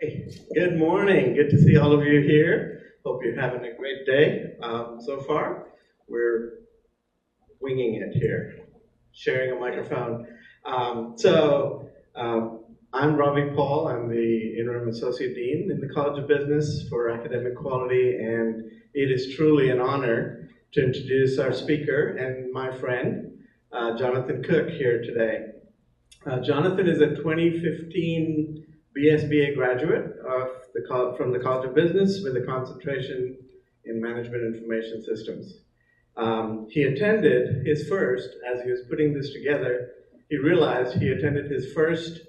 Hey, good morning. Good to see all of you here. Hope you're having a great day so far. We're winging it here, sharing a microphone. I'm Ravi Paul. I'm the Interim Associate Dean in the College of Business for Academic Quality, and it is truly an honor to introduce our speaker and my friend, Jonathan Cook, here today. Jonathan is a 2015 BSBA graduate from the College of Business with a concentration in Management Information Systems. He attended his first, as he was putting this together, he realized he attended his first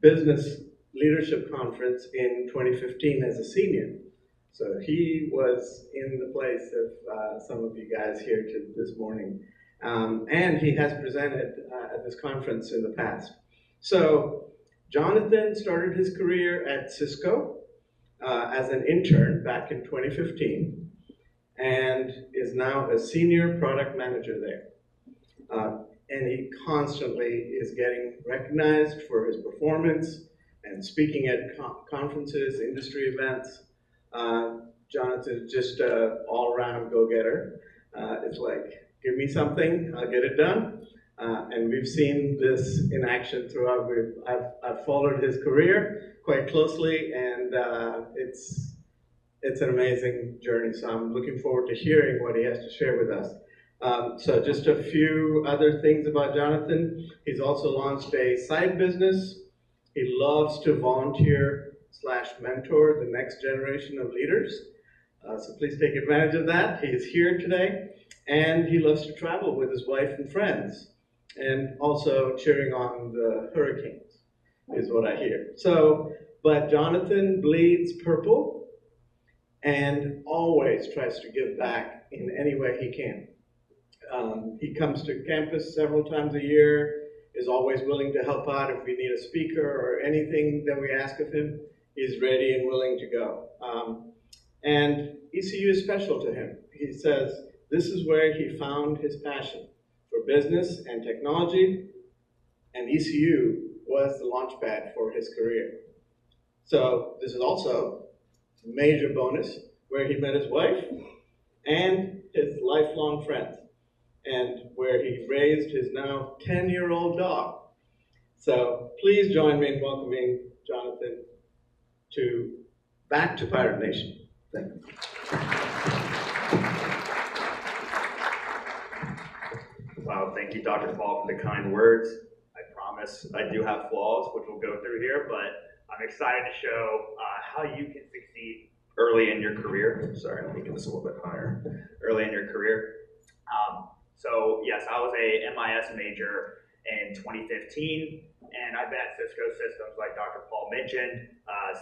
business leadership conference in 2015 as a senior. So he was in the place of some of you guys here this morning. And he has presented at this conference in the past. So Jonathan started his career at Cisco as an intern back in 2015 and is now a senior product manager there. And he constantly is getting recognized for his performance and speaking at conferences, industry events. Jonathan is just an all-around go-getter. It's like, give me something, I'll get it done. And we've seen this in action throughout. I've followed his career quite closely, and it's an amazing journey. So I'm looking forward to hearing what he has to share with us. So just a few other things about Jonathan. He's also launched a side business. He loves to volunteer/mentor the next generation of leaders. So please take advantage of that. He is here today. And he loves to travel with his wife and friends, and also cheering on the Hurricanes, is what I hear. But Jonathan bleeds purple and always tries to give back in any way he can. He comes to campus several times a year, is always willing to help out if we need a speaker or anything that we ask of him. He's ready and willing to go. And ECU is special to him. He says, this is where he found his passion for business and technology, and ECU was the launchpad for his career. So this is also a major bonus where he met his wife and his lifelong friends, and where he raised his now 10-year-old dog. So please join me in welcoming Jonathan back to Pirate Nation. Thank you. Wow, thank you, Dr. Paul, for the kind words. I promise I do have flaws, which we'll go through here, but I'm excited to show how you can succeed early in your career. Sorry, let me get this a little bit higher. Early in your career. So yes, I was a MIS major in 2015, and I've been at Cisco Systems, like Dr. Paul mentioned,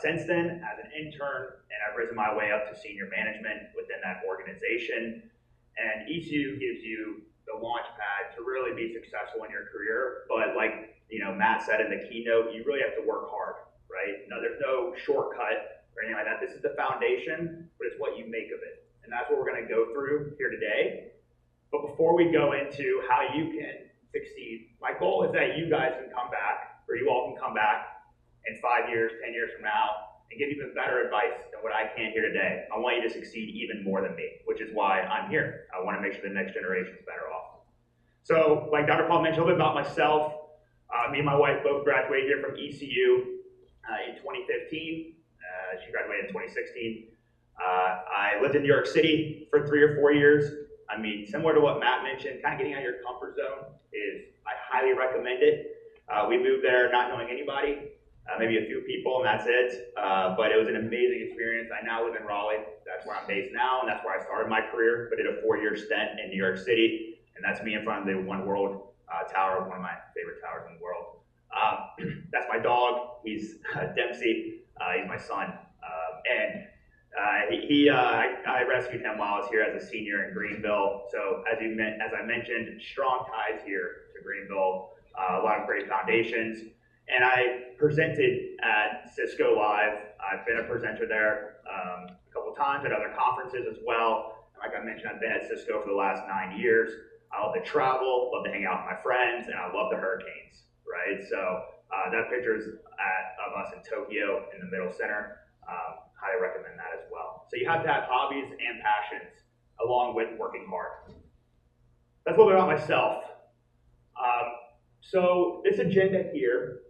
since then as an intern, and I've risen my way up to senior management within that organization. And ECU gives you the launch pad to really be successful in your career, but like Matt said in the keynote, you really have to work hard, right? No, there's no shortcut or anything like that. This is the foundation, but it's what you make of it, and that's what we're going to go through here today. But before we go into how you can succeed, my goal is that you guys can come back, or you all can come back in 5 years, 10 years from now, and give even better advice than what I can here today. I want you to succeed even more than me, which is why I'm here. I want to make sure the next generation is better off. So, like Dr. Paul mentioned, a little bit about myself. Me and my wife both graduated here from ECU in 2015. She graduated in 2016. I lived in New York City for 3 or 4 years. I mean, similar to what Matt mentioned, kind of getting out of your comfort zone I highly recommend it. We moved there not knowing anybody, maybe a few people, and that's it. But it was an amazing experience. I now live in Raleigh. That's where I'm based now, and that's where I started my career, but did a 4-year stint in New York City, and that's me in front of the One World Tower, one of my favorite towers in the world. That's my dog. He's Dempsey. He's my son. I rescued him while I was here as a senior in Greenville. So as I mentioned, strong ties here to Greenville, a lot of great foundations. And I presented at Cisco Live. I've been a presenter there a couple times at other conferences as well. And like I mentioned, I've been at Cisco for the last 9 years. I love to travel, love to hang out with my friends, and I love the Hurricanes, right? So That picture is of us in Tokyo in the middle center. Highly recommend that as well. So you have to have hobbies and passions along with working hard. That's a little bit about myself. So this agenda here,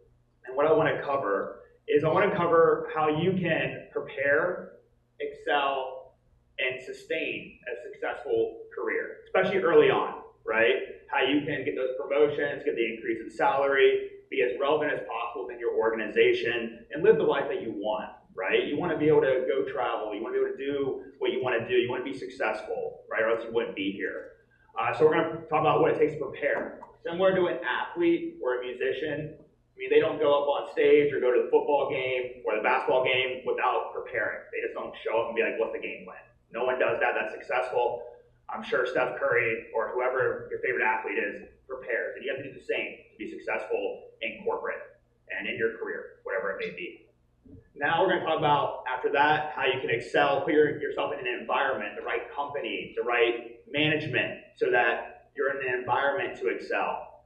and what I want to cover, is I want to cover how you can prepare, excel, and sustain a successful career, especially early on, right? How you can get those promotions, get the increase in salary, be as relevant as possible in your organization, and live the life that you want, right? You want to be able to go travel, you want to be able to do what you want to do, you want to be successful, right? Or else you wouldn't be here. So we're going to talk about what it takes to prepare. Similar to an athlete or a musician, I mean, they don't go up on stage or go to the football game or the basketball game without preparing. They just don't show up and be like, what's the game plan? No one does that that's successful. I'm sure Steph Curry or whoever your favorite athlete is prepares. And you have to do the same to be successful in corporate and in your career, whatever it may be. Now we're going to talk about, after that, how you can excel, put yourself in an environment, the right company, the right management, so that you're in an environment to excel.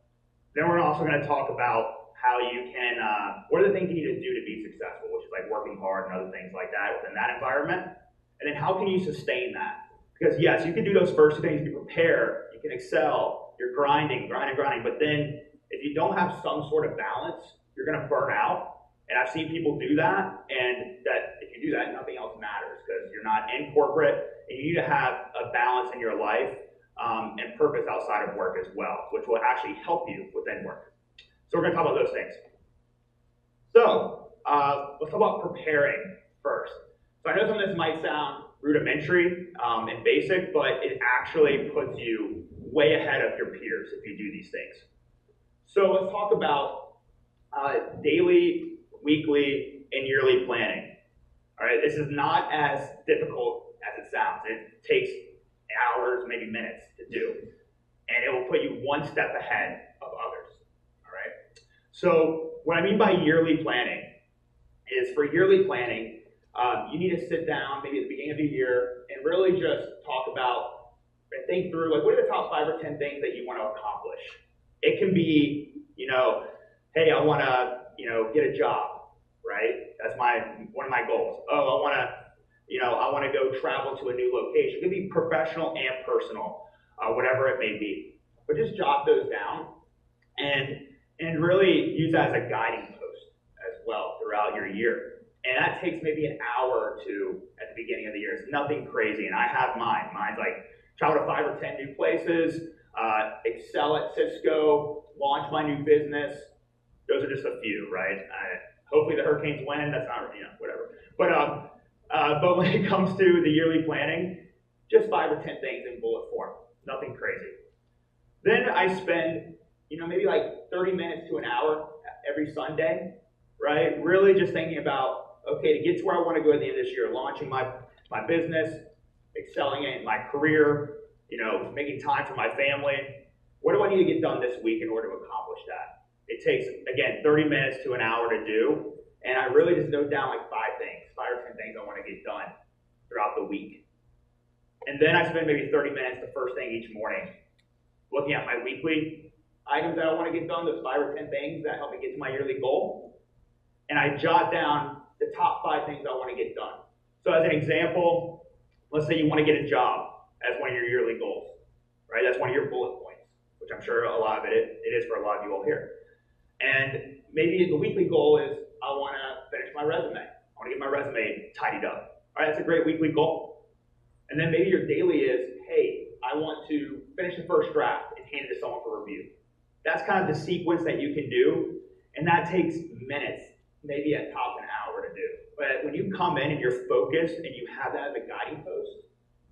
Then we're also going to talk about how you can, what are the things you need to do to be successful, which is like working hard and other things like that within that environment. And then how can you sustain that? Because yes, you can do those first things, you prepare, you can excel, you're grinding, but then if you don't have some sort of balance, you're going to burn out. And I've seen people do that, and that if you do that, nothing else matters because you're not in corporate, and you need to have a balance in your life and purpose outside of work as well, which will actually help you within work. So we're going to talk about those things. So let's talk about preparing first. So I know some of this might sound rudimentary and basic, but it actually puts you way ahead of your peers if you do these things. So let's talk about daily, weekly, and yearly planning. All right, this is not as difficult as it sounds. It takes hours, maybe minutes to do, and it will put you one step ahead of others. All right. So what I mean by yearly planning is for yearly planning, you need to sit down maybe at the beginning of the year and really just talk about and think through like what are the top 5 or 10 things that you want to accomplish. It can be, hey, I want to, get a job, right? That's one of my goals. Oh, I want to go travel to a new location. It can be professional and personal, whatever it may be. But just jot those down and really use that as a guiding post as well throughout your year. And that takes maybe an hour or two at the beginning of the year. It's nothing crazy. And I have mine. Mine's like travel to 5 or 10 new places, excel at Cisco, launch my new business. Those are just a few, right? Hopefully the Hurricanes win. That's not, whatever. But when it comes to the yearly planning, just 5 or 10 things in bullet form. Nothing crazy. Then I spend, maybe like 30 minutes to an hour every Sunday, right? Really just thinking about, okay, to get to where I want to go at the end of this year, launching my business, excelling in my career, making time for my family. What do I need to get done this week in order to accomplish that? It takes, again, 30 minutes to an hour to do, and I really just note down like 5 or 10 things I want to get done throughout the week. And then I spend maybe 30 minutes the first thing each morning looking at my weekly items that I want to get done, those 5 or 10 things that help me get to my yearly goal. And I jot down the top 5 things I want to get done. So as an example, let's say you want to get a job as one of your yearly goals, right? That's one of your bullet points, which I'm sure a lot of it is for a lot of you all here. And maybe the weekly goal is I want to finish my resume. I want to get my resume tidied up. All right, that's a great weekly goal. And then maybe your daily is, hey, I want to finish the first draft and hand it to someone for review. That's kind of the sequence that you can do, and that takes minutes, maybe at top an hour to do. But when you come in and you're focused and you have that as a guiding post,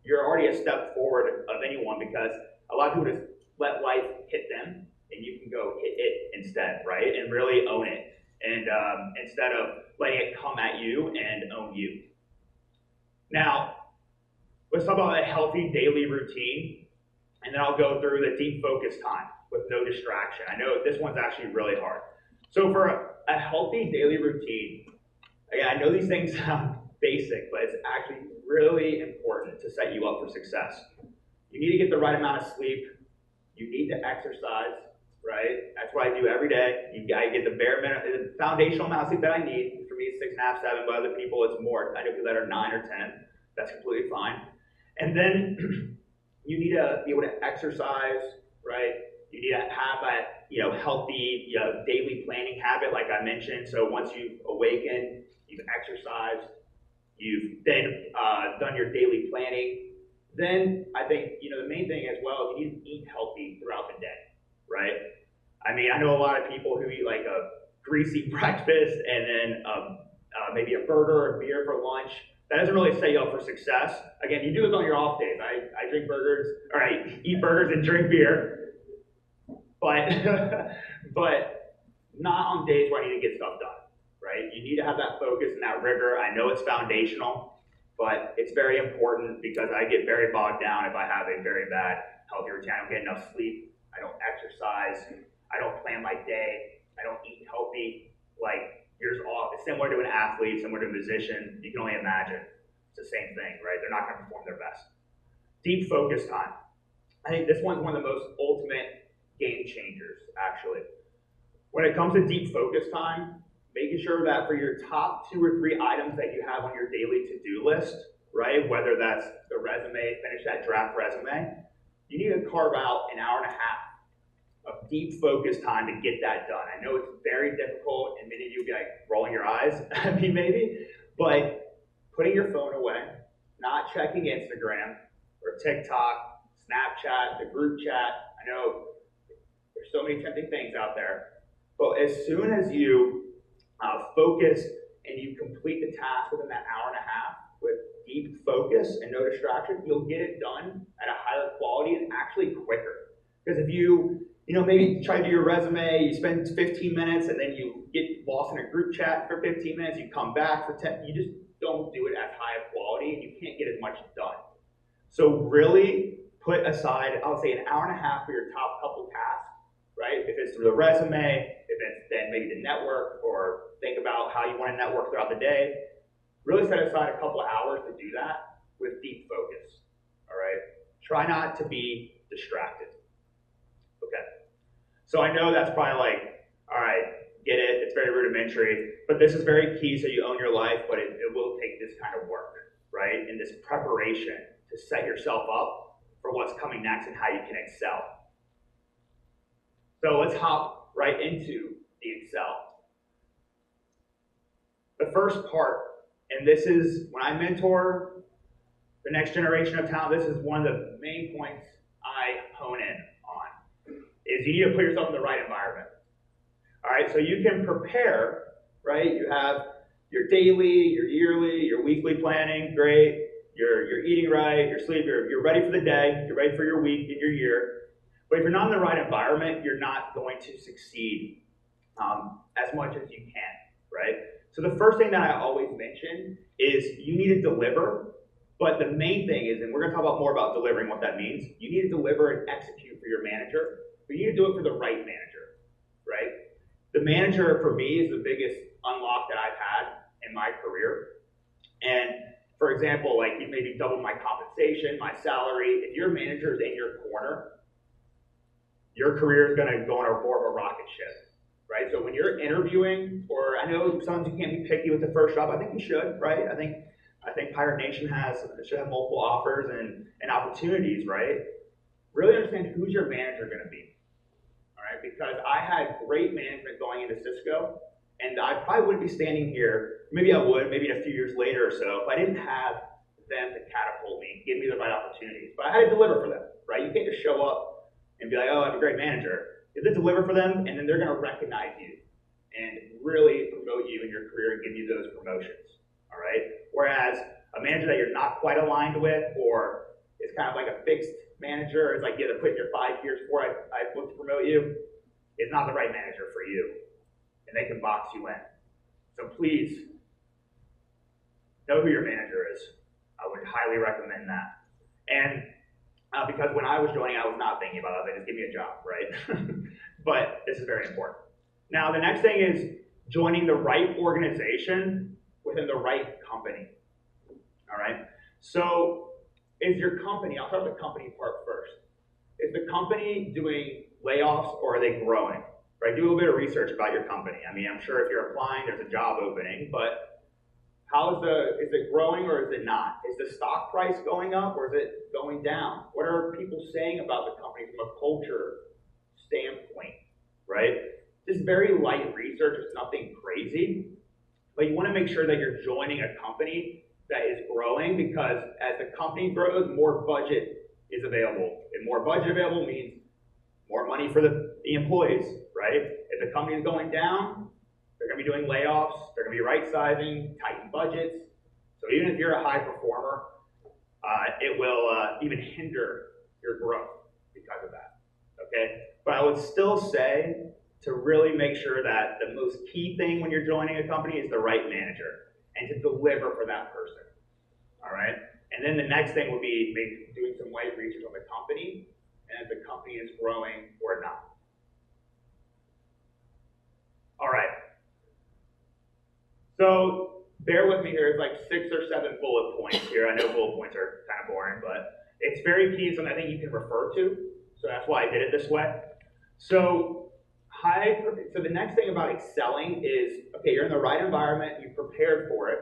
you're already a step forward of anyone because a lot of people just let life hit them and you can go hit it instead, right? And really own it. And instead of letting it come at you and own you. Now, let's talk about a healthy daily routine, and then I'll go through the deep focus time with no distraction. I know this one's actually really hard. So for a healthy daily routine, again, I know these things sound basic, but it's actually really important to set you up for success. You need to get the right amount of sleep. You need to exercise. right? That's what I do every day. I get the bare minimum, the foundational amount of sleep that I need. For me, it's 6.5, 7, but other people, it's more. I know people that are 9 or 10. That's completely fine. And then you need to be able to exercise, right? You need to have that, healthy, daily planning habit, like I mentioned. So once you've awakened, you've exercised, you've then done your daily planning. Then I think, the main thing as well is you need to eat healthy throughout the day, right? I mean, I know a lot of people who eat like a greasy breakfast and then maybe a burger or a beer for lunch. That doesn't really set you up for success. Again, you do it on your off days. I drink burgers, or I eat burgers and drink beer, but but not on days where I need to get stuff done, right? You need to have that focus and that rigor. I know it's foundational, but it's very important because I get very bogged down if I have a very bad healthy routine. I don't get enough sleep. I don't exercise. I don't plan my day. I don't eat healthy. Like, it's similar to an athlete, similar to a musician. You can only imagine. It's the same thing, right? They're not going to perform their best. Deep focus time. I think this one's one of the most ultimate game changers, actually. When it comes to deep focus time, making sure that for your top 2 or 3 items that you have on your daily to-do list, right, whether that's the resume, finish that draft resume, you need to carve out an hour and a half of deep focus time to get that done. I know it's very difficult, and many of you will be like rolling your eyes at me maybe, but putting your phone away, not checking Instagram or TikTok, Snapchat, the group chat. I know there's so many tempting things out there, but as soon as you focus and you complete the task within that hour and a half with deep focus and no distraction, you'll get it done at a higher quality and actually quicker. Because if you maybe try to do your resume, you spend 15 minutes and then you get lost in a group chat for 15 minutes, you come back for 10, you just don't do it as high of quality and you can't get as much done. So really put aside, I would say, an hour and a half for your top couple tasks, right? If it's through the resume, if it's then maybe the network, or think about how you want to network throughout the day. Really set aside a couple of hours to do that with deep focus, all right? Try not to be distracted. Okay. So I know that's probably like, all right, get it, it's very rudimentary, but this is very key so you own your life, but it will take this kind of work, right? And this preparation to set yourself up for what's coming next and how you can excel. So let's hop right into the excel. The first part, and this is when I mentor the next generation of talent, this is one of the main points I hone in on, is you need to put yourself in the right environment. All right, so you can prepare, right? You have your daily, your yearly, your weekly planning, great. You're eating right, you're sleeping, you're ready for the day, you're ready for your week and your year. But if you're not in the right environment, you're not going to succeed as much as you can, right? So the first thing that I always mention is you need to deliver, but the main thing is, and we're going to talk about more about delivering, what that means, you need to deliver and execute for your manager, but you need to do it for the right manager, right? The manager, for me, is the biggest unlock that I've had in my career. And for example, like you maybe double my compensation, my salary. If your manager is in your corner, your career is going to go on a more of a rocket ship, right? So when you're interviewing, or I know sometimes you can't be picky with the first job. I think you should, right? I think Pirate Nation should have multiple offers and opportunities, right? Really understand who's your manager going to be, all right? Because I had great management going into Cisco, and I probably wouldn't be standing here. Maybe I would, maybe in a few years later or so, if I didn't have them to catapult me, give me the right opportunities. But I had to deliver for them, right? You can't just show up and be like, oh, I have a great manager. You have to deliver for them, and then they're going to recognize you and really promote you in your career and give you those promotions, all right? Whereas a manager that you're not quite aligned with, or is kind of like a fixed manager, it's like you have to put in your 5 years before I look to promote you, is not the right manager for you. And they can box you in. So please, know who your manager is. I would highly recommend that. And because when I was joining, I was not thinking about it. Just give me a job, right? But this is very important. Now, the next thing is joining the right organization within the right company. All right? So is your company, I'll start with the company part first. Is the company doing layoffs or are they growing? Right? Do a little bit of research about your company. I mean, I'm sure if you're applying, there's a job opening, but is it growing or is it not? Is the stock price going up or is it going down? What are people saying about the company from a culture standpoint, right? Just very light research, it's nothing crazy, but you want to make sure that you're joining a company that is growing, because as the company grows, more budget is available. And more budget available means more money for the employees, right? If the company is going down, they're going to be doing layoffs, they're going to be right-sizing, tighten budgets. So even if you're a high performer, it will even hinder your growth because of that, okay? But I would still say to really make sure that the most key thing when you're joining a company is the right manager and to deliver for that person, all right? And then the next thing would be maybe doing some light research on the company and if the company is growing or not. All right. So bear with me here, it's like 6 or 7 bullet points here. I know bullet points are kind of boring, but it's very key, something I think you can refer to. So that's why I did it this way. So the next thing about excelling is, okay, you're in the right environment, you prepared for it,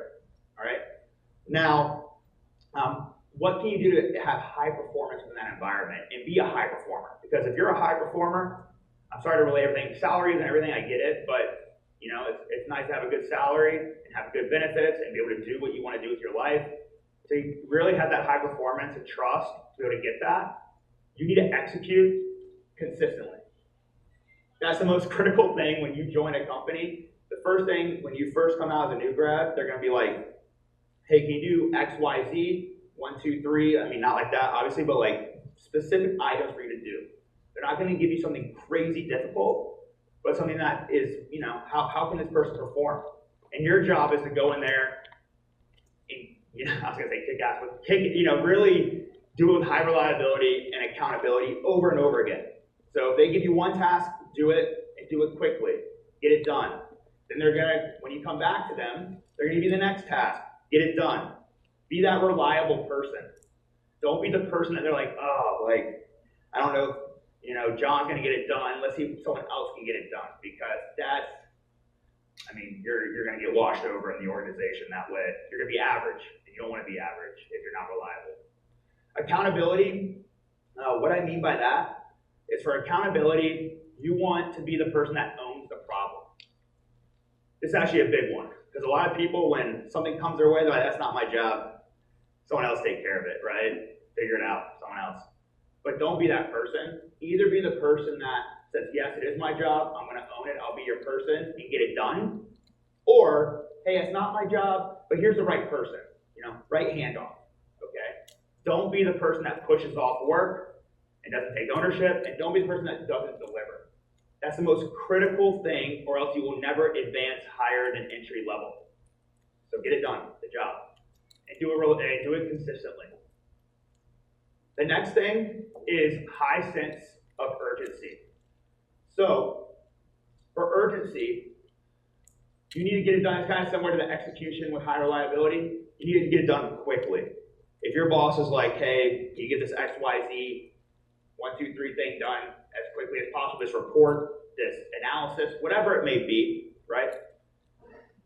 all right? Now, what can you do to have high performance in that environment and be a high performer? Because if you're a high performer, I'm sorry to relay everything, salaries and everything, I get it, but you know, it's nice to have a good salary and have good benefits and be able to do what you want to do with your life. So you really have that high performance and trust to be able to get that. You need to execute consistently. That's the most critical thing when you join a company. The first thing, when you first come out as a new grad, they're going to be like, hey, can you do X, Y, Z, 1, 2, 3? I mean, not like that, obviously, but like specific items for you to do. They're not going to give you something crazy difficult, but something that is, you know, how can this person perform? And your job is to go in there and, you know, I was going to say kick ass, but really do it with high reliability and accountability over and over again. So if they give you one task, do it and do it quickly. Get it done. Then they're going to, when you come back to them, they're going to give you the next task. Get it done. Be that reliable person. Don't be the person that they're like, oh, like, I don't know, you know, John's going to get it done. Let's see if someone else can get it done. Because that's, I mean, you're going to get washed over in the organization that way. You're going to be average, and you don't want to be average if you're not reliable. Accountability, what I mean by that is for accountability, you want to be the person that owns the problem. This is actually a big one. Because a lot of people, when something comes their way, they're like, that's not my job. Someone else take care of it, right? Figure it out, someone else. But don't be that person. Either be the person that says, yes, it is my job, I'm going to own it, I'll be your person and get it done. Or, hey, it's not my job, but here's the right person. You know, right handoff, okay? Don't be the person that pushes off work and doesn't take ownership, and don't be the person that doesn't deliver. That's the most critical thing, or else you will never advance higher than entry level. So get it done, the job, and do it consistently. The next thing is high sense of urgency. So for urgency, you need to get it done. It's kind of similar to the execution with high reliability. You need to get it done quickly. If your boss is like, hey, you get this X, Y, Z, 1, 2, 3 thing done as quickly as possible, this report, this analysis, whatever it may be, right?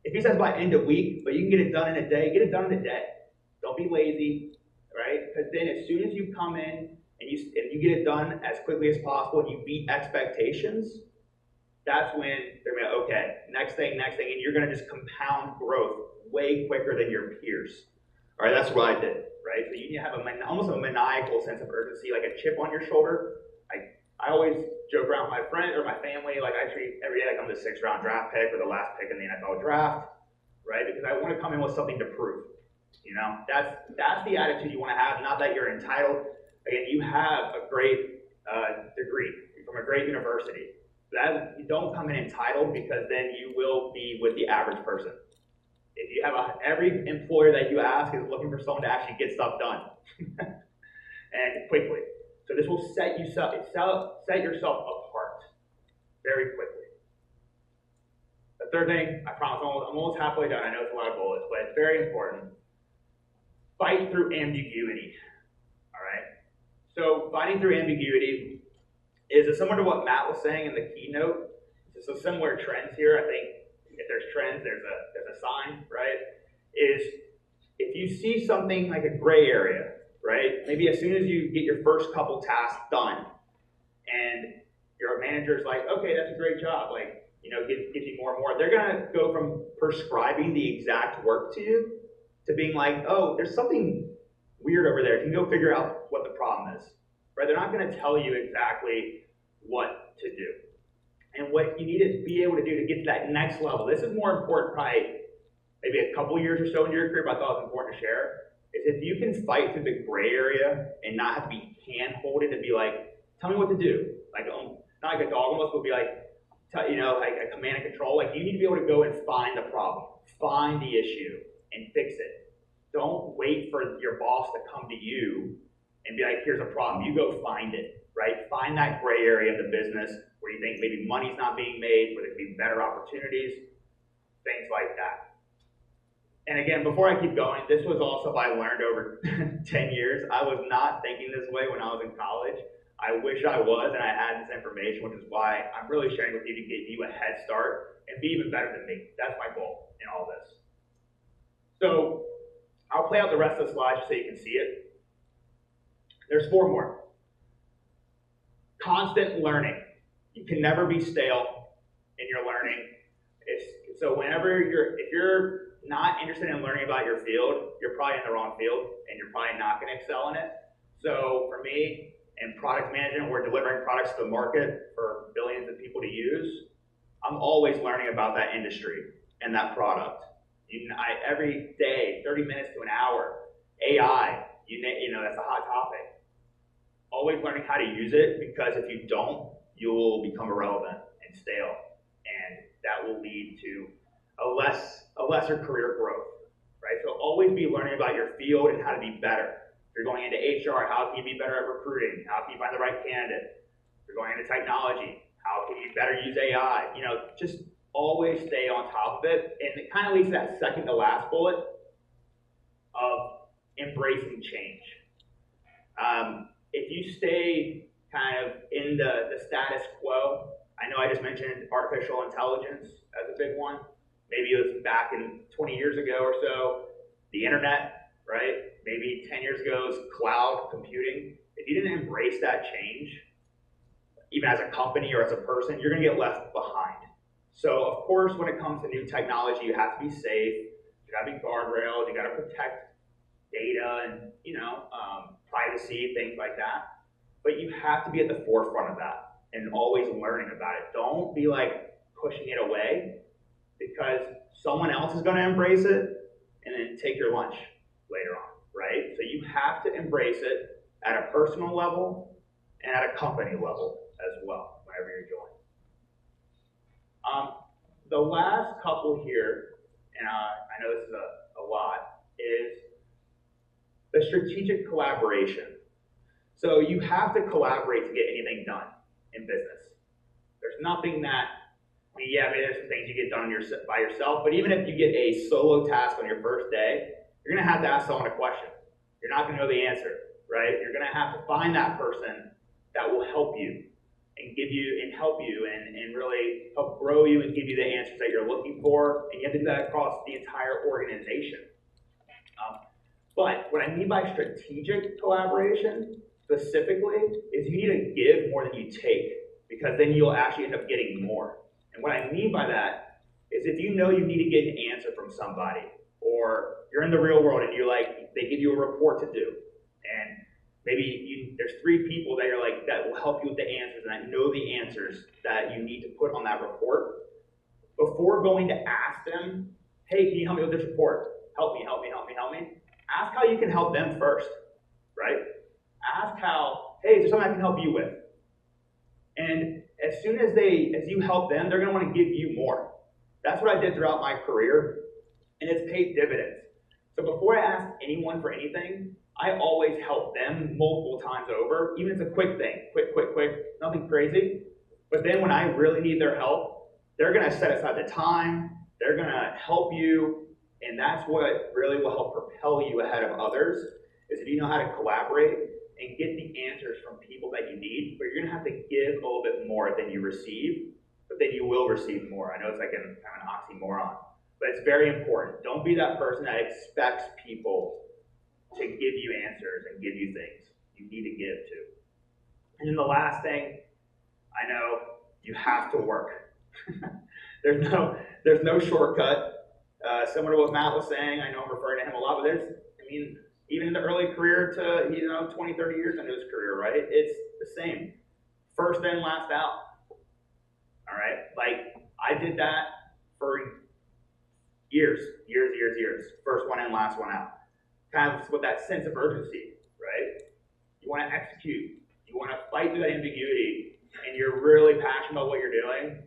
If he says by end of week, but you can get it done in a day, get it done in a day. Don't be lazy, right? Because then as soon as you come in and you get it done as quickly as possible and you beat expectations, that's when they're going to, okay, next thing, and you're going to just compound growth way quicker than your peers. All right, that's what I did, right? So you need to have almost a maniacal sense of urgency, like a chip on your shoulder. I always joke around with my friend or my family, like I treat every day like I'm the 6th round draft pick or the last pick in the NFL draft, right? Because I want to come in with something to prove. You know, that's the attitude you want to have, not that you're entitled. Again, you have a great degree from a great university. You don't come in entitled, because then you will be with the average person. If you have every employer that you ask is looking for someone to actually get stuff done and quickly. So this will set yourself apart very quickly. The third thing, I promise, I'm almost halfway done. I know it's a lot of bullets, but it's very important. Fight through ambiguity. All right. So fighting through ambiguity is it similar to what Matt was saying in the keynote? So similar trends here. I think if there's trends, there's a sign, right? Is if you see something like a gray area, right? Maybe as soon as you get your first couple tasks done, and your manager's like, okay, that's a great job, like, you know, give you more and more. They're gonna go from prescribing the exact work to you to being like, oh, there's something weird over there. Can you go figure out what the problem is, right? They're not gonna tell you exactly what to do. And what you need to be able to do to get to that next level, this is more important probably maybe a couple years or so in your career, but I thought it was important to share, is if you can fight through the gray area and not have to be hand-holded and be like, tell me what to do. Like, not like a dog almost, but be like, you know, like a command and control. Like, you need to be able to go and find the problem, find the issue, and fix it. Don't wait for your boss to come to you and be like, here's a problem. You go find it, right? Find that gray area of the business where you think maybe money's not being made, where there could be better opportunities, things like that. And again, before I keep going, this was all stuff I learned over 10 years. I was not thinking this way when I was in college. I wish I was and I had this information, which is why I'm really sharing with you to give you a head start and be even better than me. That's my goal in all this. So I'll play out the rest of the slides so you can see it. There's 4 more. Constant learning. You can never be stale in your learning. So whenever if you're not interested in learning about your field, you're probably in the wrong field and you're probably not going to excel in it. So for me, in product management, we're delivering products to the market for billions of people to use. I'm always learning about that industry and that product. Every day, 30 minutes to an hour, AI, you know, that's a hot topic. Always learning how to use it, because if you don't, you will become irrelevant and stale, and that will lead to a lesser career growth, right? So always be learning about your field and how to be better. If you're going into HR, how can you be better at recruiting? How can you find the right candidate? If you're going into technology, how can you better use AI? You know, just always stay on top of it. And it kind of leads to that second to last bullet of embracing change. If you stay kind of in the status quo, I know I just mentioned artificial intelligence as a big one. Maybe it was back in 20 years ago or so, the internet, right? Maybe 10 years ago it was cloud computing. If you didn't embrace that change, even as a company or as a person, you're gonna get left behind. So of course, when it comes to new technology, you have to be safe, you gotta be guardrails, you gotta protect data and, you know, privacy, things like that. But you have to be at the forefront of that and always learning about it. Don't be like pushing it away, because someone else is going to embrace it and then take your lunch later on, right? So you have to embrace it at a personal level and at a company level as well, whenever you're joining. The last couple here, and I know this is a lot, is the strategic collaboration. So you have to collaborate to get anything done in business. There's nothing that, yeah, maybe there's some things you get done by yourself, but even if you get a solo task on your first day, you're gonna have to ask someone a question. You're not gonna know the answer, right? You're gonna have to find that person that will help you and give you and help you and really help grow you and give you the answers that you're looking for, and you have to do that across the entire organization. But what I mean by strategic collaboration specifically is you need to give more than you take, because then you'll actually end up getting more. And what I mean by that is if you know you need to get an answer from somebody, or you're in the real world and you're like, they give you a report to do, and maybe there's 3 people that you're like, that will help you with the answers and that know the answers that you need to put on that report. Before going to ask them, hey, can you help me with this report? Help me, help me, help me, help me. Ask how you can help them first, right? Ask how, hey, is there something I can help you with? And as soon as you help them, they're gonna wanna give you more. That's what I did throughout my career, and it's paid dividends. So before I ask anyone for anything, I always help them multiple times over, even if it's a quick thing, quick, nothing crazy. But then when I really need their help, they're gonna set aside the time, they're gonna help you, and that's what really will help propel you ahead of others, is if you know how to collaborate and get the answers from people that you need, but you're gonna have to give a little bit more than you receive, but then you will receive more. I know it's like kind of an oxymoron, but it's very important. Don't be that person that expects people to give you answers and give you things. You need to give too. And then the last thing, I know you have to work. there's no shortcut. Similar to what Matt was saying, I know I'm referring to him a lot, but even in the early career to 20, 30 years into his career, right? It's the same. First in, last out. All right? Like, I did that for years. First one in, last one out. Kind of with that sense of urgency, right? You want to execute. You want to fight through that ambiguity, and you're really passionate about what you're doing.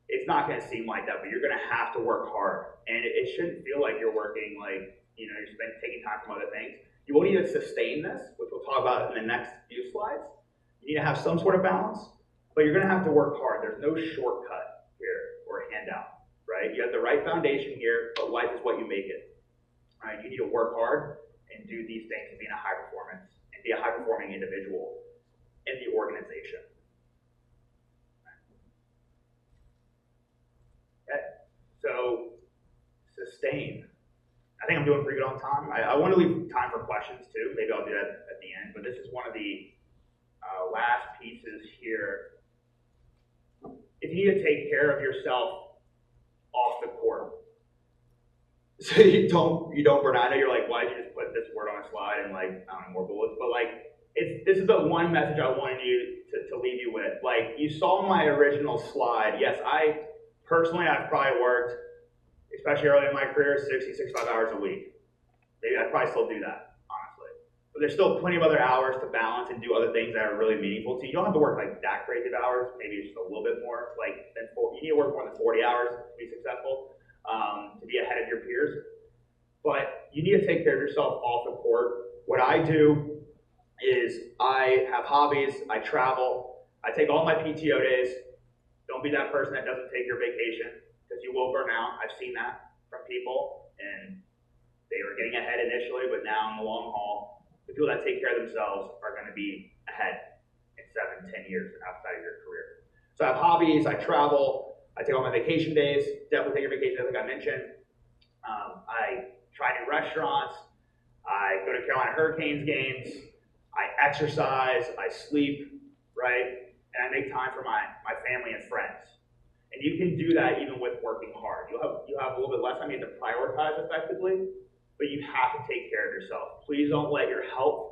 It's not going to seem like that, but you're going to have to work hard. And it shouldn't feel like you're working like, you're taking time from other things. You will need to sustain this, which we'll talk about in the next few slides. You need to have some sort of balance, but you're going to have to work hard. There's no shortcut here or handout, right? You have the right foundation here, but life is what you make it. Right? You need to work hard and do these things to be in a high performance and be a high performing individual in the organization. Okay. So, sustain. I think I'm doing pretty good on time. I want to leave time for questions too. Maybe I'll do that at the end, but this is one of the last pieces here. If you need to take care of yourself off the court, so you don't burn out. I know you're like, why did you just put this word on a slide and more bullets? But this is the one message I wanted you to leave you with. Like, you saw my original slide. Yes, I've probably worked, especially early in my career, 60, 65 hours a week. Maybe I'd probably still do that, honestly. But there's still plenty of other hours to balance and do other things that are really meaningful to you. You don't have to work like that crazy of hours, maybe just a little bit more. You need to work more than 40 hours to be successful, to be ahead of your peers. But you need to take care of yourself off the court. What I do is I have hobbies, I travel, I take all my PTO days. Don't be that person that doesn't take your vacation, because you will burn out. I've seen that from people, and they were getting ahead initially, but now in the long haul, the people that take care of themselves are going to be ahead in 7, 10 years outside of your career. So I have hobbies, I travel, I take all my vacation days, definitely take your vacation, like I mentioned. I try new restaurants, I go to Carolina Hurricanes games, I exercise, I sleep, right? And I make time for my family and friends. And you can do that even with working hard. You'll have a little bit less time you have to prioritize effectively, but you have to take care of yourself. Please don't let your health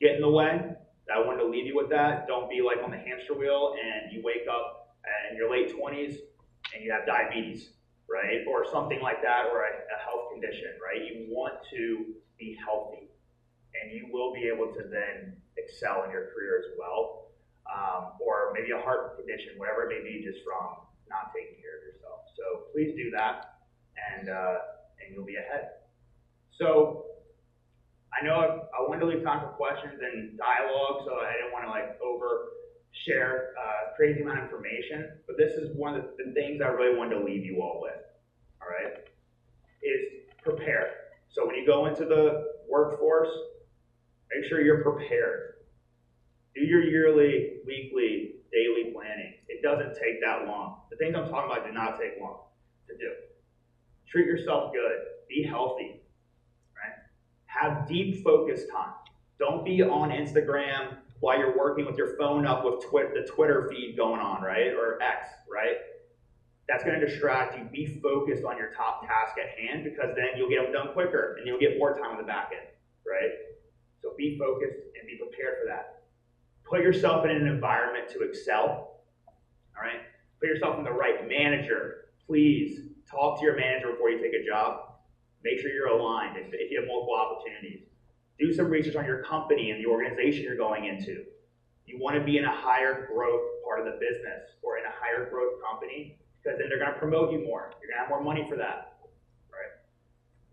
get in the way. I wanted to leave you with that. Don't be like on the hamster wheel and you wake up in your late 20s and you have diabetes, right? Or something like that, or a health condition, right? You want to be healthy, and you will be able to then excel in your career as well. Or maybe a heart condition, whatever it may be, just from not taking care of yourself. So please do that, and you'll be ahead. So I know I wanted to leave time for questions and dialogue, so I didn't want to overshare crazy amount of information, but this is one of the things I really wanted to leave you all with, all right, is prepare. So when you go into the workforce, make sure you're prepared. Do your yearly, weekly, daily planning. It doesn't take that long. The things I'm talking about do not take long to do. Treat yourself good. Be healthy. Right? Have deep focus time. Don't be on Instagram while you're working with your phone up with the Twitter feed going on, right? Or X, right? That's going to distract you. Be focused on your top task at hand, because then you'll get them done quicker and you'll get more time on the back end, right? So be focused and be prepared for that. Put yourself in an environment to excel, all right? Put yourself in the right manager. Please talk to your manager before you take a job. Make sure you're aligned if you have multiple opportunities. Do some research on your company and the organization you're going into. You want to be in a higher growth part of the business or in a higher growth company, because then they're going to promote you more. You're going to have more money for that, right?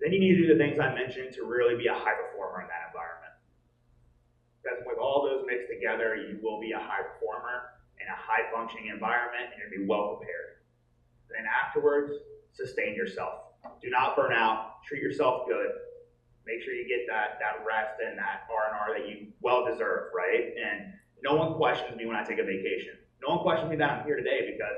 Then you need to do the things I mentioned to really be a high performer in that environment. Because with all those mixed together, you will be a high performer in a high functioning environment, and you'll be well prepared. Then afterwards, sustain yourself. Do not burn out. Treat yourself good. Make sure you get that rest and that R&R that you well deserve, right? And no one questions me when I take a vacation. No one questions me that I'm here today because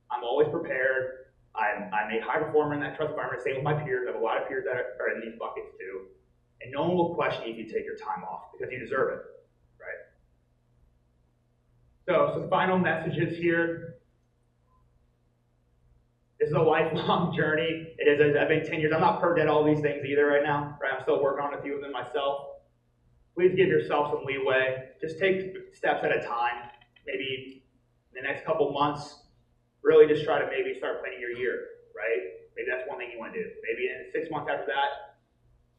I'm always prepared. I'm a high performer in that trust environment. Same with my peers. I have a lot of peers that are in these buckets too. And no one will question you if you take your time off because you deserve it, right? So some final messages here. This is a lifelong journey. It is. I've been 10 years. I'm not perfect at all these things either right now. Right? I'm still working on a few of them myself. Please give yourself some leeway. Just take steps at a time. Maybe in the next couple months, really just try to maybe start planning your year, right? Maybe that's one thing you want to do. Maybe in 6 months after that,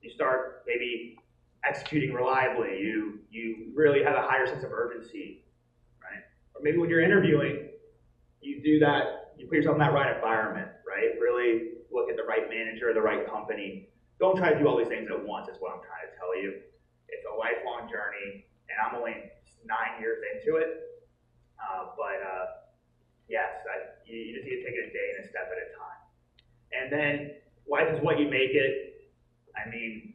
you start maybe executing reliably. You really have a higher sense of urgency, right? Or maybe when you're interviewing, you do that, you put yourself in that right environment, right? Really look at the right manager, the right company. Don't try to do all these things at once, is what I'm trying to tell you. It's a lifelong journey, and I'm only 9 years into it. Yes, you just need to take it a day and a step at a time. And then life is what you make it. I mean,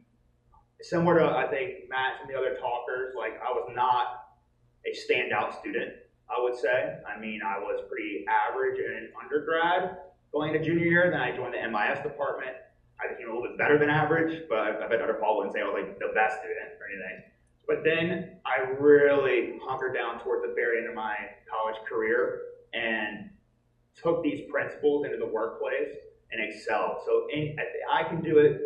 similar to, I think, Matt and the other talkers, like I was not a standout student, I would say. I mean, I was pretty average in undergrad going into junior year. Then I joined the MIS department. I became a little bit better than average, but I bet Dr. Paul wouldn't say I was like the best student or anything. But then I really hunkered down towards the very end of my college career and took these principles into the workplace and excelled. So I can do it,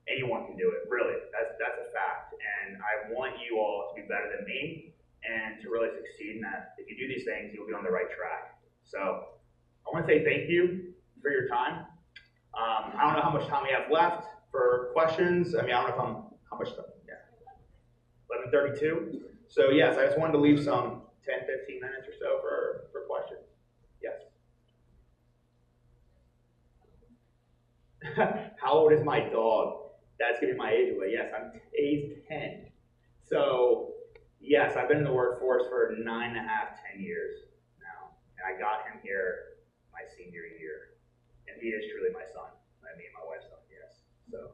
anyone can do it, really. That's a fact. And I want you all to be better than me and to really succeed in that. If you do these things, you'll be on the right track. So I want to say thank you for your time. I don't know how much time we have left for questions. I mean, I don't know how much time. Yeah. 11:32. So yes, I just wanted to leave some 10, 15 minutes or so for questions. Yes. How old is my dog? That's gonna be my age away. Yes, he's 10. So yes, I've been in the workforce for 9.5, 10 years now. And I got him here my senior year. And he is truly my son. I mean, my wife's son, yes. So.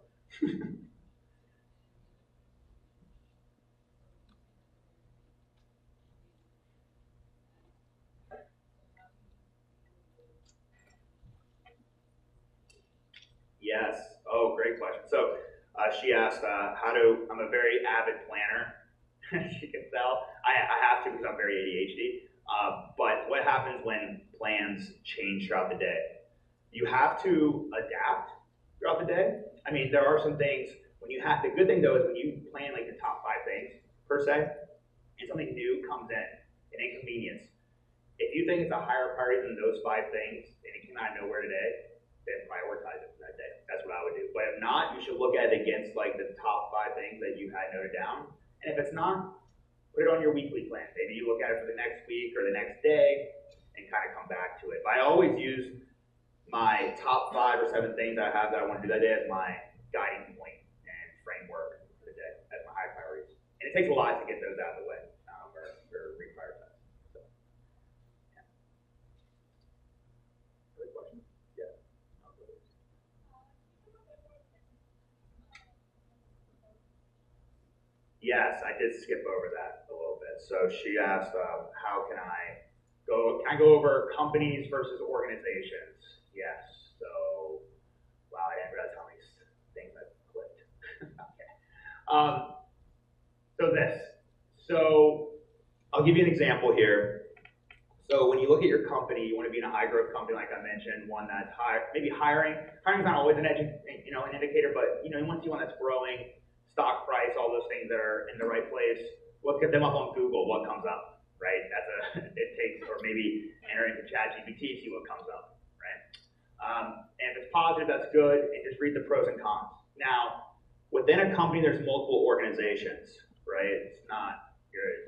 Yes. Oh, great question. So she asked, I'm a very avid planner, as you can tell. I have to because I'm very ADHD. But what happens when plans change throughout the day? You have to adapt throughout the day. I mean, there are some things the good thing though is when you plan like the top 5 things per se, and something new comes in, an inconvenience. If you think it's a higher priority than those 5 things and it came out of nowhere today, then prioritize it for that day. That's what I would do. But if not, you should look at it against like the top 5 things that you had noted down. And if it's not, put it on your weekly plan. Maybe you look at it for the next week or the next day and kind of come back to it. But I always use my top 5 or 7 things I have that I want to do that day as my guiding point and framework for the day as my high priorities. And it takes a lot to get those out of the way or reprioritize. So, yeah. Good question. Yeah. Yes, I did skip over that a little bit. So she asked, how can I go over companies versus organizations? Yes. So, wow, I didn't realize how many things I clicked. Okay. So I'll give you an example here. So when you look at your company, you want to be in a high growth company, like I mentioned, one that's maybe hiring. Hiring's not always an indicator, but you want to see one that's growing, stock price, all those things that are in the right place. Look at them up on Google, what comes up, right? Or maybe enter into ChatGPT, see what comes up, right? And if it's positive, that's good, and just read the pros and cons. Now, within a company, there's multiple organizations, right? It's not,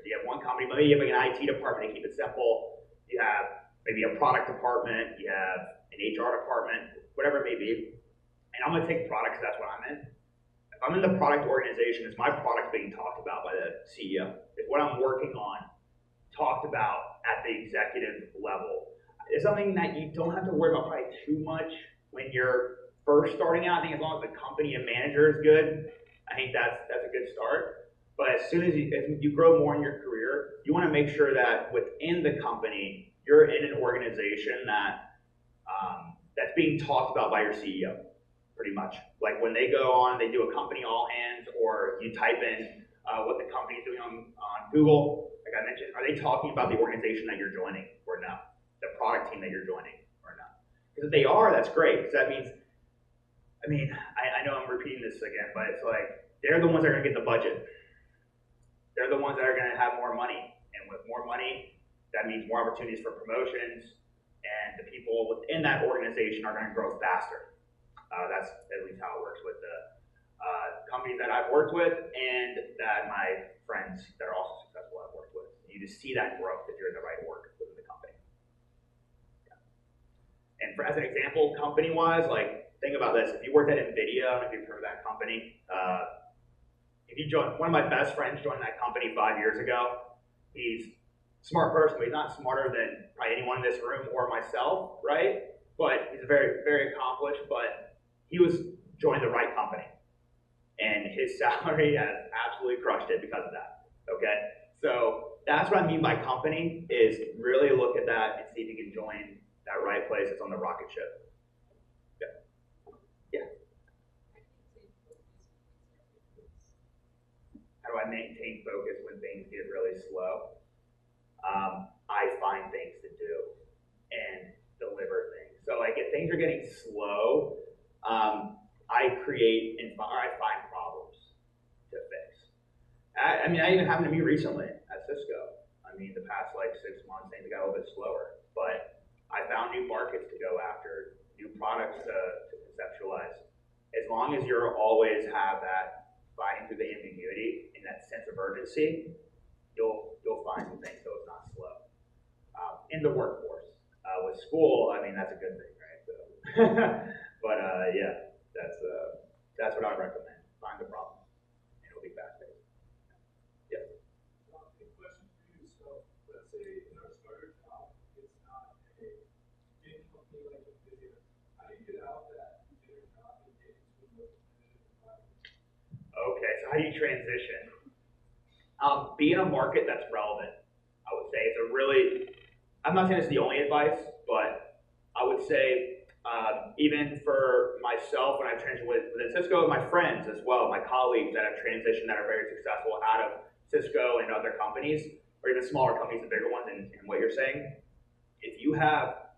you have one company, maybe you have like an IT department to keep it simple. You have maybe a product department, you have an HR department, whatever it may be. And I'm gonna take product because that's what I'm in. If I'm in the product organization, is my product being talked about by the CEO? Is what I'm working on talked about at the executive level? It's something that you don't have to worry about probably too much when you're first starting out. I think as long as the company and manager is good, I think that's a good start. But as you grow more in your career, you want to make sure that within the company, you're in an organization that's being talked about by your CEO, pretty much. Like when they go on, they do a company all hands, or you type in what the company's doing on Google. Like I mentioned, are they talking about the organization that you're joining or no? The product team that you're joining or no? Because if they are, that's great. Because that means, I know I'm repeating this again, but it's like they're the ones that are going to get the budget. They're the ones that are going to have more money. And with more money, that means more opportunities for promotions, and the people within that organization are going to grow faster. That's at least how it works with the companies that I've worked with and that my friends that are also successful I've worked with. You just see that growth if you're in the right org within the company. Yeah. And as an example, company-wise, like think about this. If you worked at NVIDIA, I don't know if you've heard of that company. If you join, one of my best friends joined that company 5 years ago. He's a smart person, but he's not smarter than probably anyone in this room or myself, right? But he's very, very accomplished, but he joined the right company. And his salary has absolutely crushed it because of that, okay? So that's what I mean by company, is really look at that and see if you can join that right place that's on the rocket ship. Yeah. Yeah. How do I maintain focus when things get really slow? I find things to do and deliver things. So like if things are getting slow, I find problems to fix. That even happened to me recently at Cisco. The past like 6 months, things got a little bit slower, but I found new markets to go after, new products to conceptualize. As long as you're always have that fighting through the ambiguity and that sense of urgency, you'll find some things so it's not slow. In the workforce, with school, that's a good thing, right? So, but yeah. That's what I would recommend. Find the problem, and it'll be fast-paced. Yeah. Good question for you. So let's say in our starter job, it's not a big company like NVIDIA. How do you get out that beginner job and get into a more competitive environment? Okay, so how do you transition? Be in a market that's relevant. I would say it's I'm not saying it's the only advice, but I would say even for myself when I transitioned within Cisco, my friends as well, my colleagues that have transitioned that are very successful out of Cisco and other companies, or even smaller companies, the bigger ones, in what you're saying, if you have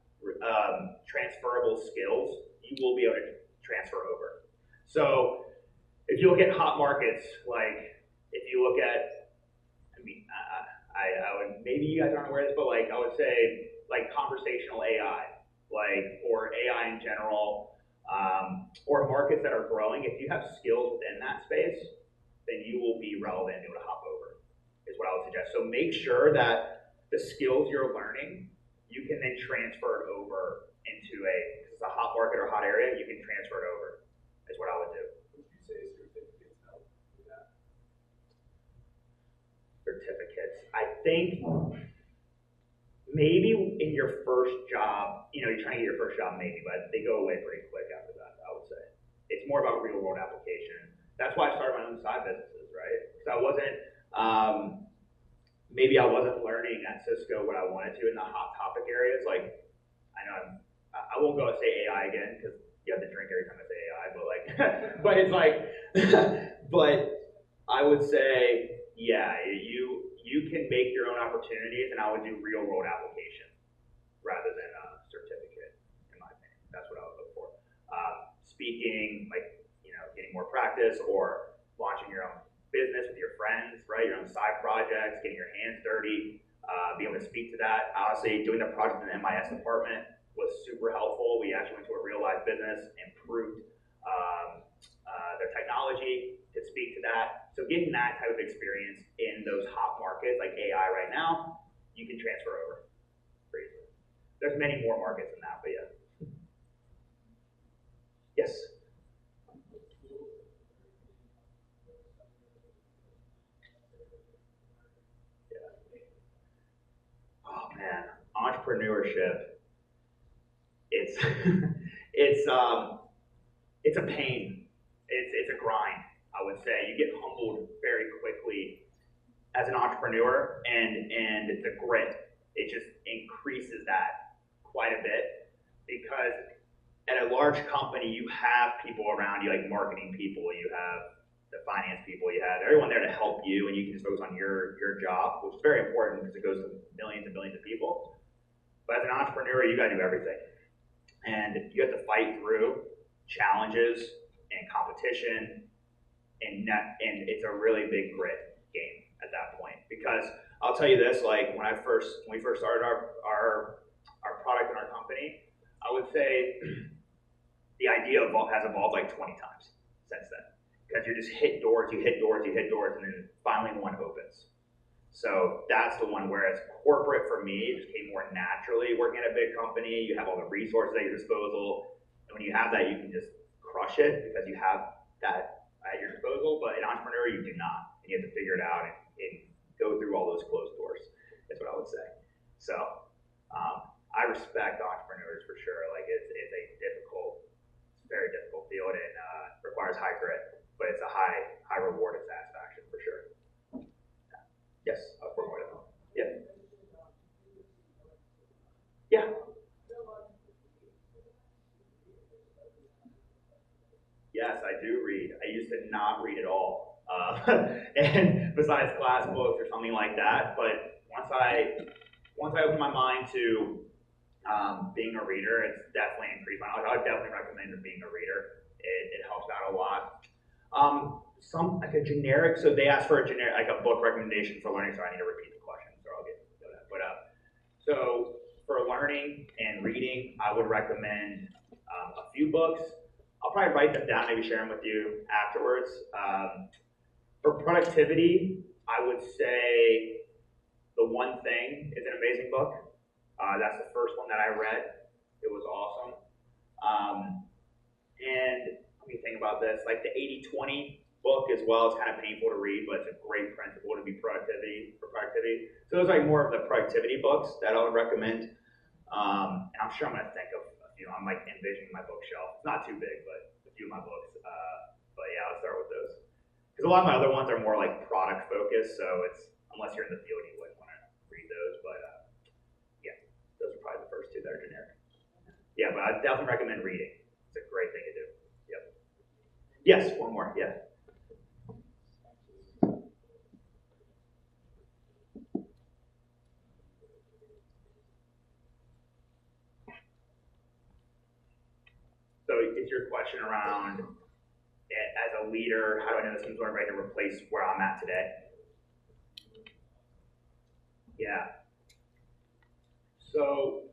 transferable skills, you will be able to transfer over. So if you look at hot markets, like if you look at, I would, maybe you guys aren't aware of this, but like I would say like conversational AI, or AI in general, or markets that are growing, if you have skills within that space, then you will be relevant and able to hop over, is what I would suggest. So make sure that the skills you're learning, you can then transfer it over into if it's a hot market or hot area, you can transfer it over, is what I would do. Would you say certificates help with that? Certificates. I think maybe in your first job, you're trying to get your first job maybe, but they go away pretty quick after that, I would say. It's more about real world application. That's why I started my own side businesses, right? Because maybe I wasn't learning at Cisco what I wanted to in the hot topic areas. Like, I won't go and say AI again because you have to drink every time I say AI, but but it's like, but I would say, yeah, you can make your own opportunities, and I would do real world application rather than a certificate, in my opinion. That's what I would look for. Speaking, getting more practice, or launching your own business with your friends, right? Your own side projects, getting your hands dirty, be able to speak to that. Honestly, doing the project in the MIS department was super helpful. We actually went to a real life business, improved their technology to speak to that. So getting that type of experience in those hot markets like AI right now, you can transfer over pretty easily. There's many more markets than that, but yeah. Yes? Yeah. Oh man, entrepreneurship. It's it's a pain. It's a grind. I would say as an entrepreneur, and the grit, it just increases that quite a bit, because at a large company, you have people around you, like marketing people, you have the finance people, you have everyone there to help you, and you can just focus on your job, which is very important because it goes to millions and millions of people. But as an entrepreneur, you gotta do everything. And you have to fight through challenges and competition, and it's a really big grit game at that point. Because I'll tell you this, like when we first started our product in our company, I would say the idea has evolved like 20 times since then. Because you just hit doors, you hit doors, you hit doors, and then finally one opens. So that's the one where it's corporate for me. It just came more naturally working at a big company. You have all the resources at your disposal. And when you have that, you can just crush it because you have that at your disposal. But an entrepreneur, you do not. And you have to figure it out and go through all those closed doors, is what I would say. So I respect entrepreneurs for sure. Like it's a very difficult field, and requires high grit. But it's a high reward and satisfaction for sure. Yes, I'll forward it. Yeah. Yeah. Yes, I do read. I used to not read at all, and besides class books or something like that. But once I opened my mind to being a reader, it's definitely increased my knowledge. I would definitely recommend being a reader. It helps out a lot. Some like a generic, so they asked for a generic, like a book recommendation for learning, so I need to repeat the question, so I'll get to that. But so for learning and reading, I would recommend a few books. I'll probably write them down, maybe share them with you afterwards. For productivity, I would say The One Thing is an amazing book. That's the first one that I read. It was awesome. And let me think about this, like the 80-20 book as well is kind of painful to read, but it's a great principle to be for productivity. So those are like more of the productivity books that I would recommend. And I'm sure I'm gonna think of a few. I'm like envisioning my bookshelf. It's not too big, but a few of my books. But yeah, I'll start with those. Because a lot of my other ones are more like product focused, so it's, unless you're in the field, you wouldn't want to read those. But yeah, those are probably the first two that are generic. Yeah, but I definitely recommend reading. It's a great thing to do. Yep. Yes, one more. Yeah. So is your question around, as a leader, how do I know this team's ready to replace where I'm at today? Yeah. So,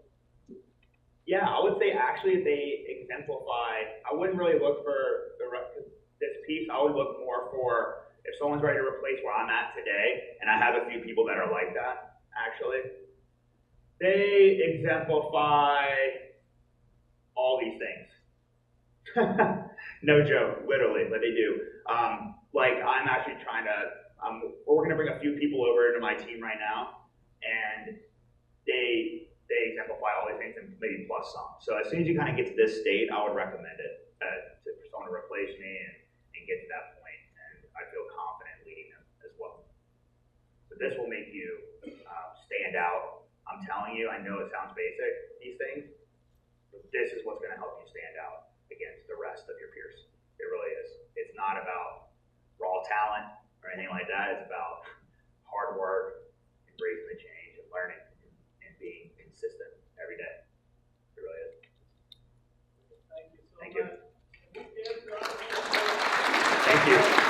yeah, I would say actually they exemplify, I wouldn't really look for this piece. I would look more for if someone's ready to replace where I'm at today, and I have a few people that are like that, actually. They exemplify all these things. No joke, literally, but they do. Like I'm actually trying to, we're gonna bring a few people over into my team right now, and they exemplify all these things and maybe plus some. So as soon as you kind of get to this state, I would recommend it for someone to replace me and get to that point, and I feel confident leading them as well. So this will make you stand out. I'm telling you, I know it sounds basic, these things, but this is what's gonna help you stand out against the rest of your peers. It really is. It's not about raw talent or anything like that. It's about hard work, embracing the change, and learning, and being consistent every day. It really is. Thank you so much. Thank you.